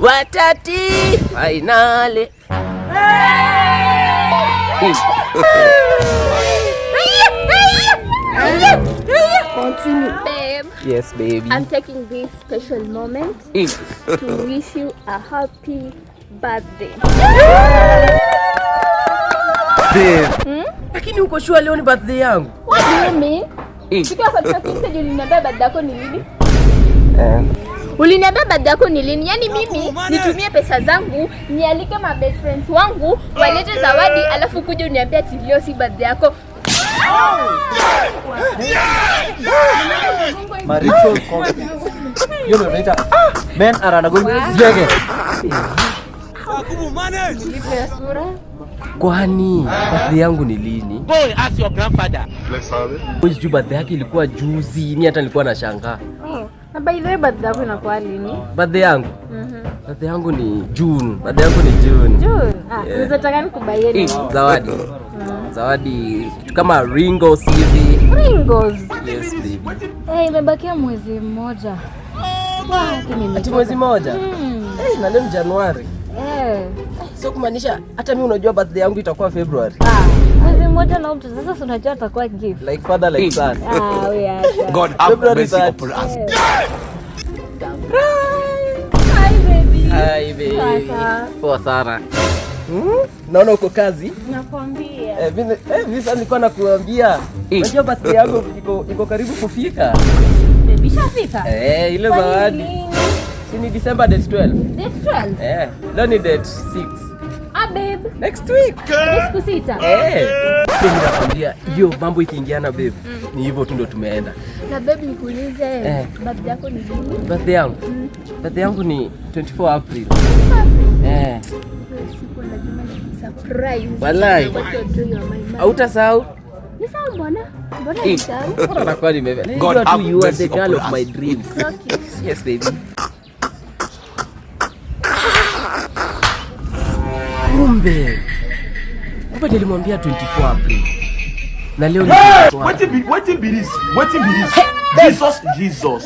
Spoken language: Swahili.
Watati finale. Babe. Yes, baby. I'm taking this special moment to wish you a happy birthday. Babe. Lakini uko sure leo ni birthday yangu? What do you mean? Sikia kwa sababu uliniambia birthday yako ni lini? Uliniambia birthday yako ni lini? Yaani mimi nitumie pesa zangu, nialike my best friends wangu, walete zawadi, alafu kuja uniambia ati leo si birthday yako. Maricho you know later men are not going to jege. Kwani birthday yangu ni lini? Boy, ask your grandfather. Wewe birthday yake ilikuwa juzi, mimi hata nilikuwa nashangaa. Na by the way birthday yako inakuwa lini? Birthday yangu? Birthday yangu ni June. Birthday yangu ni June. June. Unataka nikubaie nini? Zawadi. Zawadi kama Ringos hivi. Ringos. Yes, baby. Imebakia mwezi mmoja. Ati mwezi mmoja? Na leo ni Januari. Sio kumaanisha hata mimi unajua birthday yangu itakuwa February. Mwezi mmoja na mtu sasa unajua atakuwa gift. Like father like son. We God have mercy upon us. Hi baby. Hi baby. Poa sana. Naona uko kazi? Nakwambia. Mimi sasa nilikuwa nakuambia. Unajua birthday yangu iko karibu kufika. Baby shafika? Ile zawadi. Si ni December date 12. Date 12? Leo ni date 6. Babe. Next week. Siku sita. Mimi nakwambia hiyo mambo ikiingiana babe. Ni hivyo tu ndo tumeenda. Na babe nikuulize, birthday yako ni lini? Birthday yangu? Birthday yangu ni 24 April. Siku lazima ni surprise. Wallahi. Hautasahau? Ni sawa mbona? Mbona ni sawa? Mbona nakuwa nimebeba? God have You are the mercy girl upon of my us. dreams. Okay. Yes baby. Kumbe nilimwambia 24 April. Na leo ni What be this? Jesus.